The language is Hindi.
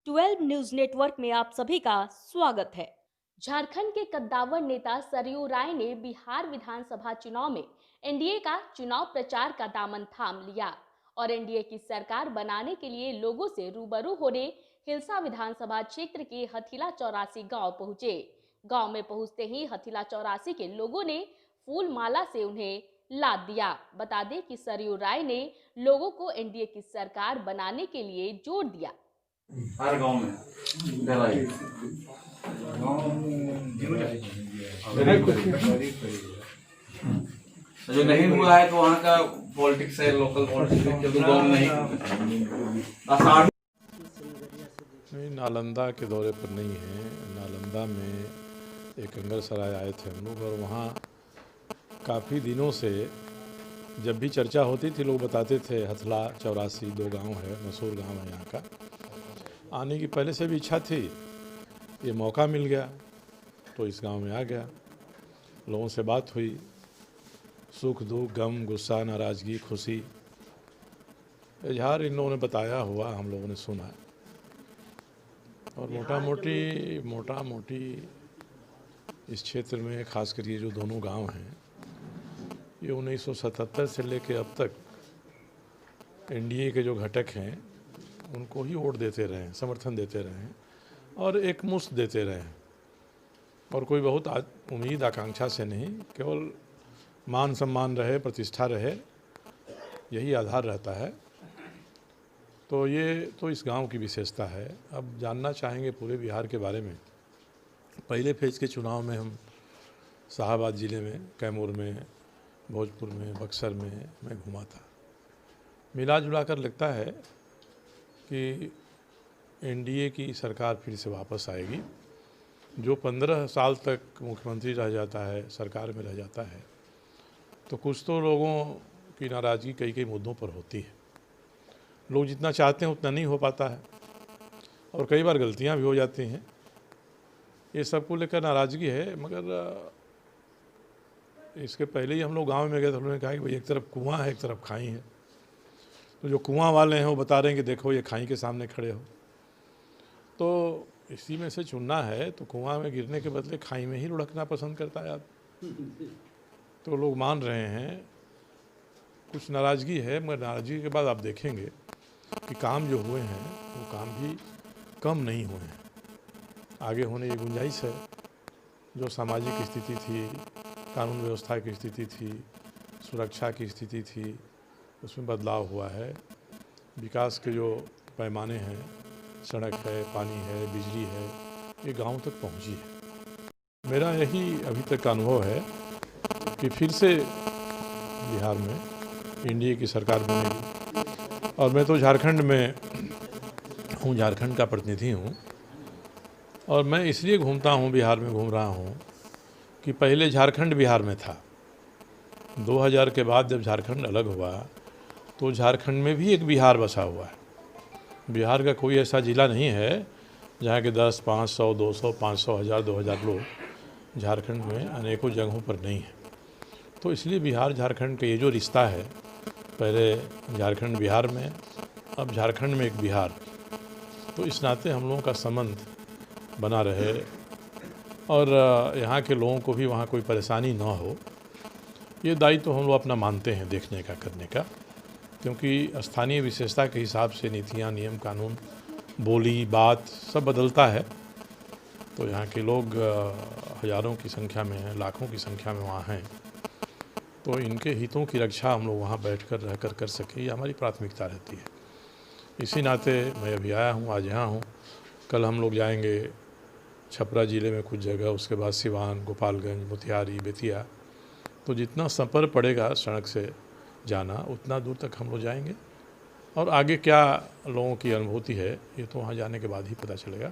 12 न्यूज नेटवर्क में आप सभी का स्वागत है। झारखंड के कद्दावर नेता सरयू राय ने बिहार विधानसभा चुनाव में एनडीए का चुनाव प्रचार का दामन थाम लिया और एनडीए की सरकार बनाने के लिए लोगों से रूबरू होने हिलसा विधानसभा क्षेत्र के हथिला 84 गांव पहुंचे। गांव में पहुंचते ही हथिला 84 के लोगों ने फूल माला से उन्हें लाद दिया। बता दें कि सरयू राय ने लोगों को एनडीए की सरकार बनाने के लिए जोर दिया। हर गांव में दवाई जो नहीं हुआ है तो वहाँ का पॉलिटिक्स है, लोकल पॉलिटिक्स है, तो गांव में नहीं आषाढ़ नहीं, नालंदा के दौरे पर नहीं है। नालंदा में एक अंगरसराय आए थे हम लोग और वहाँ काफ़ी दिनों से जब भी चर्चा होती थी लोग बताते थे हथला 84 दो गांव है, मशहूर गांव है यहाँ का। आने की पहले से भी इच्छा थी, ये मौका मिल गया तो इस गांव में आ गया। लोगों से बात हुई, सुख दुख गम गुस्सा नाराज़गी खुशी इजहार इन लोगों ने बताया हुआ हम लोगों ने सुना। और मोटा मोटी इस क्षेत्र में खासकर ये जो दोनों गांव हैं ये 1977 से लेकर अब तक एनडीए के जो घटक हैं उनको ही वोट देते रहे, समर्थन देते रहे और एक मुश्त देते रहे और कोई बहुत उम्मीद आकांक्षा से नहीं, केवल मान सम्मान रहे, प्रतिष्ठा रहे, यही आधार रहता है। तो ये तो इस गांव की विशेषता है। अब जानना चाहेंगे पूरे बिहार के बारे में। पहले फेज के चुनाव में हम शाहाबाद ज़िले में, कैमूर में, भोजपुर में, बक्सर में मैं घूमा था। मिला जुला कर लगता है कि एनडीए की सरकार फिर से वापस आएगी। जो 15 साल तक मुख्यमंत्री रह जाता है, सरकार में रह जाता है, तो कुछ तो लोगों की नाराज़गी कई कई मुद्दों पर होती है। लोग जितना चाहते हैं उतना नहीं हो पाता है और कई बार गलतियां भी हो जाती हैं। ये सब को लेकर नाराज़गी है। मगर इसके पहले ही हम लोग गांव में गए तो उन्होंने कहा कि भाई एक तरफ कुआं है, एक तरफ खाई है। तो जो कुआं वाले हैं वो बता रहे हैं कि देखो ये खाई के सामने खड़े हो, तो इसी में से चुनना है तो कुआं में गिरने के बदले खाई में ही लुढ़कना पसंद करता है आदमी। तो लोग मान रहे हैं, कुछ नाराज़गी है, मगर नाराज़गी के बाद आप देखेंगे कि काम जो हुए हैं वो काम भी कम नहीं हुए हैं, आगे होने की गुंजाइश है। जो सामाजिक स्थिति थी, कानून व्यवस्था की स्थिति थी, सुरक्षा की स्थिति थी, उसमें बदलाव हुआ है। विकास के जो पैमाने हैं, सड़क है, पानी है, बिजली है, ये गांव तक पहुंची है। मेरा यही अभी तक का अनुभव है कि फिर से बिहार में एनडीए की सरकार बनेगी। और मैं तो झारखंड में हूँ, झारखंड का प्रतिनिधि हूँ और मैं इसलिए घूमता हूँ, बिहार में घूम रहा हूँ कि पहले झारखंड बिहार में था। 2000 के बाद जब झारखंड अलग हुआ तो झारखंड में भी एक बिहार बसा हुआ है। बिहार का कोई ऐसा ज़िला नहीं है जहाँ के 10, 500, 200, 500, 1000, 2000 लोग झारखंड में अनेकों जगहों पर नहीं है। तो इसलिए बिहार झारखंड का ये जो रिश्ता है, पहले झारखंड बिहार में, अब झारखंड में एक बिहार, तो इस नाते हम लोगों का संबंध बना रहे और यहाँ के लोगों को भी वहाँ कोई परेशानी ना हो, ये दायित्व तो हम लोग अपना मानते हैं देखने का, करने का। क्योंकि स्थानीय विशेषता के हिसाब से नीतियाँ, नियम, कानून, बोली, बात सब बदलता है। तो यहाँ के लोग हज़ारों की संख्या में हैं, लाखों की संख्या में वहाँ हैं, तो इनके हितों की रक्षा हम लोग वहाँ बैठकर रहकर कर सकें, ये हमारी प्राथमिकता रहती है। इसी नाते मैं अभी आया हूँ, आज यहाँ हूँ। कल हम लोग जाएंगे छपरा ज़िले में कुछ जगह, उसके बाद सिवान, गोपालगंज, मोतिहारी, बेतिया। तो जितना सफ़र पड़ेगा सड़क से जाना, उतना दूर तक हम लोग जाएंगे और आगे क्या लोगों की अनुभूति है ये तो वहाँ जाने के बाद ही पता चलेगा।